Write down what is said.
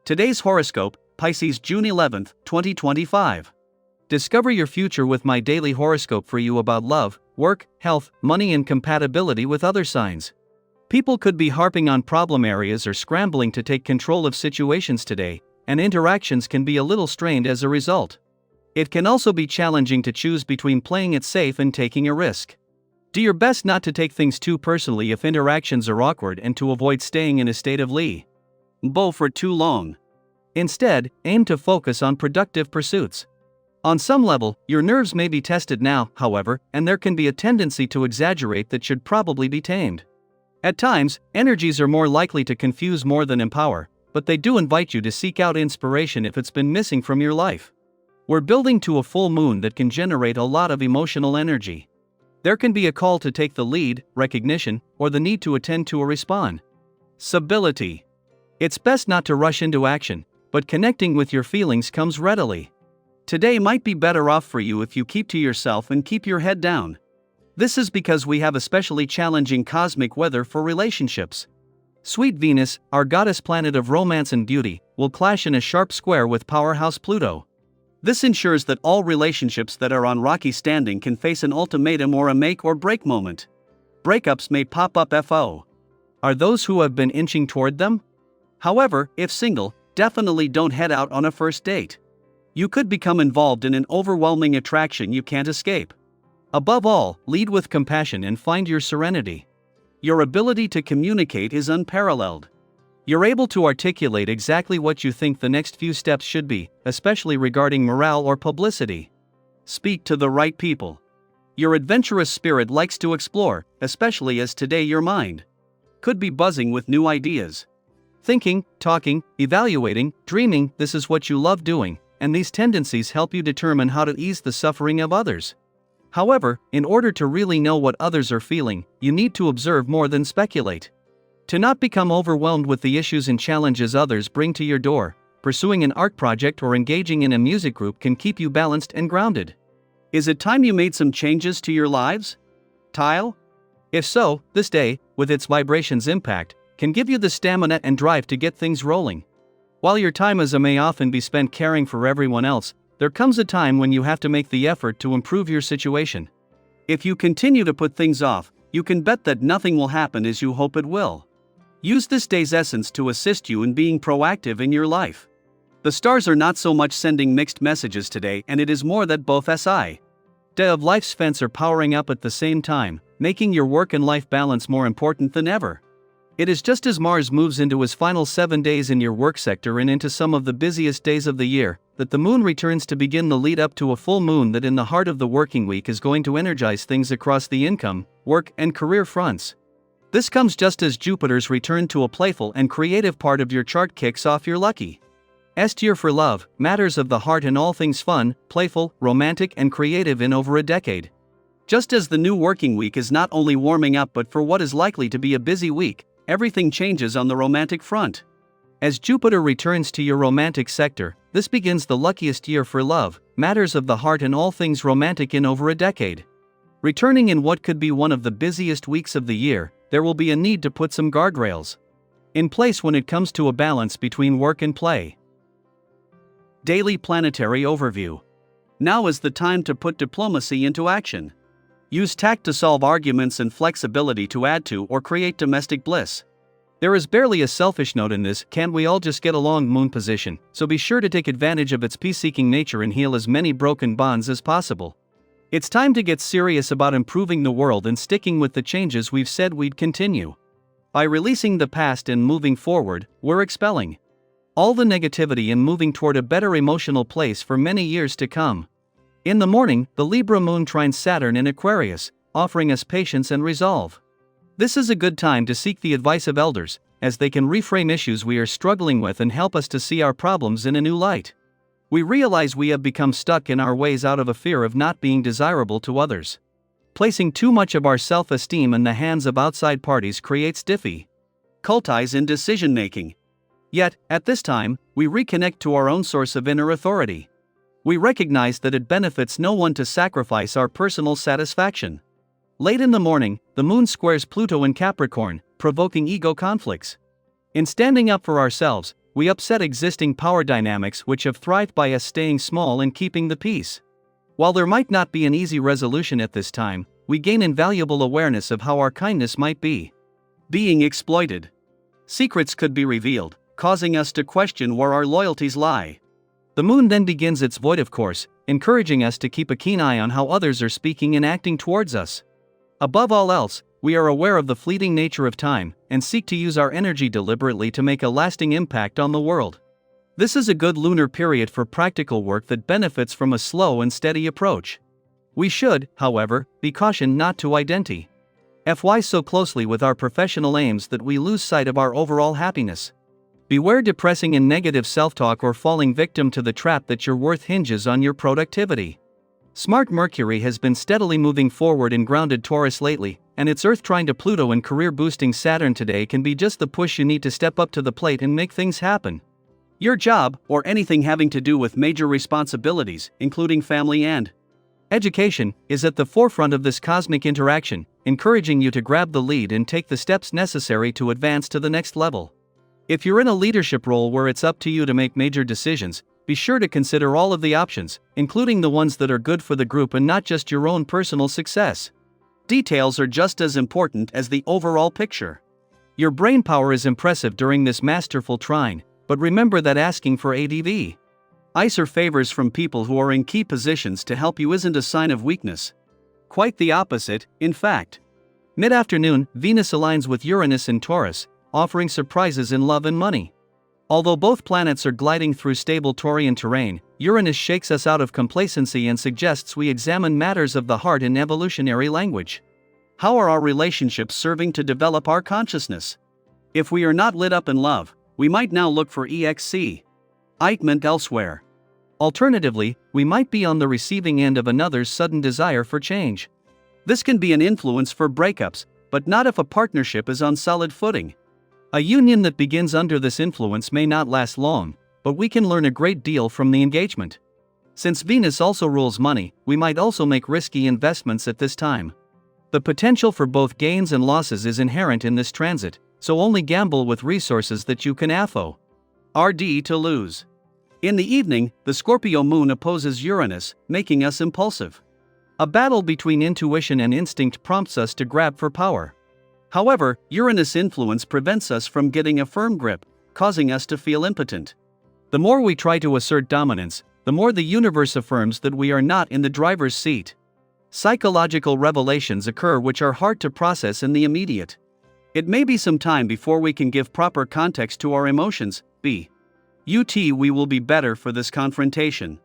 Today's horoscope, Pisces June 11, 2025. Discover your future with my daily horoscope for you about love, work, health, money and compatibility with other signs. People could be harping on problem areas or scrambling to take control of situations today, and interactions can be a little strained as a result. It can also be challenging to choose between playing it safe and taking a risk. Do your best not to take things too personally if interactions are awkward and to avoid staying in a state of limbo for too long. Instead, aim to focus on productive pursuits. On some level, your nerves may be tested now, however, and there can be a tendency to exaggerate that should probably be tamed. At times, energies are more likely to confuse more than empower, but they do invite you to seek out inspiration if it's been missing from your life. We're building to a full moon that can generate a lot of emotional energy. There can be a call to take the lead, recognition, or the need to attend to a responsibility. It's best not to rush into action, but connecting with your feelings comes readily. Today might be better off for you if you keep to yourself and keep your head down. This is because we have especially challenging cosmic weather for relationships. Sweet Venus, our goddess planet of romance and beauty, will clash in a sharp square with powerhouse Pluto. This ensures that all relationships that are on rocky standing can face an ultimatum or a make or break moment. Breakups may pop up are those who have been inching toward them? However, if single, definitely don't head out on a first date. You could become involved in an overwhelming attraction you can't escape. Above all, lead with compassion and find your serenity. Your ability to communicate is unparalleled. You're able to articulate exactly what you think the next few steps should be, especially regarding morale or publicity. Speak to the right people. Your adventurous spirit likes to explore, especially as today your mind could be buzzing with new ideas. Thinking, talking, evaluating, dreaming, this is what you love doing, and these tendencies help you determine how to ease the suffering of others. However, in order to really know what others are feeling, you need to observe more than speculate. To not become overwhelmed with the issues and challenges others bring to your door, pursuing an art project or engaging in a music group can keep you balanced and grounded. Is it time you made some changes to your lives? Tile? If so, this day, with its vibrations impact, can give you the stamina and drive to get things rolling. While your time as a may often be spent caring for everyone else, there comes a time when you have to make the effort to improve your situation. If you continue to put things off, you can bet that nothing will happen as you hope it will. Use this day's essence to assist you in being proactive in your life. The stars are not so much sending mixed messages today, and it is more that both sides of life's fence are powering up at the same time, making your work and life balance more important than ever. It is just as Mars moves into his final 7 days in your work sector and into some of the busiest days of the year, that the moon returns to begin the lead up to a full moon that in the heart of the working week is going to energize things across the income, work, and career fronts. This comes just as Jupiter's return to a playful and creative part of your chart kicks off your lucky year for love, matters of the heart and all things fun, playful, romantic and creative in over a decade. Just as the new working week is not only warming up but for what is likely to be a busy week, everything changes on the romantic front. As Jupiter returns to your romantic sector, this begins the luckiest year for love, matters of the heart and all things romantic in over a decade. Returning in what could be one of the busiest weeks of the year, there will be a need to put some guardrails in place when it comes to a balance between work and play. Daily Planetary Overview. Now is the time to put diplomacy into action. Use tact to solve arguments and flexibility to add to or create domestic bliss. There is barely a selfish note in this "can't we all just get along" moon position, so be sure to take advantage of its peace-seeking nature and heal as many broken bonds as possible. It's time to get serious about improving the world and sticking with the changes we've said we'd continue. By releasing the past and moving forward, we're expelling all the negativity and moving toward a better emotional place for many years to come. In the morning, the Libra moon trines Saturn in Aquarius, offering us patience and resolve. This is a good time to seek the advice of elders, as they can reframe issues we are struggling with and help us to see our problems in a new light. We realize we have become stuck in our ways out of a fear of not being desirable to others. Placing too much of our self-esteem in the hands of outside parties creates difficulties in decision-making. Yet, at this time, we reconnect to our own source of inner authority. We recognize that it benefits no one to sacrifice our personal satisfaction. Late in the morning, the moon squares Pluto in Capricorn, provoking ego conflicts. In standing up for ourselves, we upset existing power dynamics which have thrived by us staying small and keeping the peace. While there might not be an easy resolution at this time, we gain invaluable awareness of how our kindness might be being exploited. Secrets could be revealed, causing us to question where our loyalties lie. The moon then begins its votive course, encouraging us to keep a keen eye on how others are speaking and acting towards us. Above all else, we are aware of the fleeting nature of time, and seek to use our energy deliberately to make a lasting impact on the world. This is a good lunar period for practical work that benefits from a slow and steady approach. We should, however, be cautioned not to identify so closely with our professional aims that we lose sight of our overall happiness. Beware depressing and negative self-talk or falling victim to the trap that your worth hinges on your productivity. Smart Mercury has been steadily moving forward in grounded Taurus lately, and its Earth trine to Pluto and career-boosting Saturn today can be just the push you need to step up to the plate and make things happen. Your job, or anything having to do with major responsibilities, including family and education, is at the forefront of this cosmic interaction, encouraging you to grab the lead and take the steps necessary to advance to the next level. If you're in a leadership role where it's up to you to make major decisions, be sure to consider all of the options, including the ones that are good for the group and not just your own personal success. Details are just as important as the overall picture. Your brainpower is impressive during this masterful trine, but remember that asking for ADV or favors from people who are in key positions to help you isn't a sign of weakness. Quite the opposite, in fact. Mid-afternoon, Venus aligns with Uranus in Taurus, offering surprises in love and money. Although both planets are gliding through stable Taurian terrain, Uranus shakes us out of complacency and suggests we examine matters of the heart in evolutionary language. How are our relationships serving to develop our consciousness? If we are not lit up in love, we might now look for excitement elsewhere. Alternatively, we might be on the receiving end of another's sudden desire for change. This can be an influence for breakups, but not if a partnership is on solid footing. A union that begins under this influence may not last long, but we can learn a great deal from the engagement. Since Venus also rules money, we might also make risky investments at this time. The potential for both gains and losses is inherent in this transit, so only gamble with resources that you can afford to lose. In the evening, the Scorpio moon opposes Uranus, making us impulsive. A battle between intuition and instinct prompts us to grab for power. However, Uranus' influence prevents us from getting a firm grip, causing us to feel impotent. The more we try to assert dominance, the more the universe affirms that we are not in the driver's seat. Psychological revelations occur which are hard to process in the immediate. It may be some time before we can give proper context to our emotions, but we will be better for this confrontation.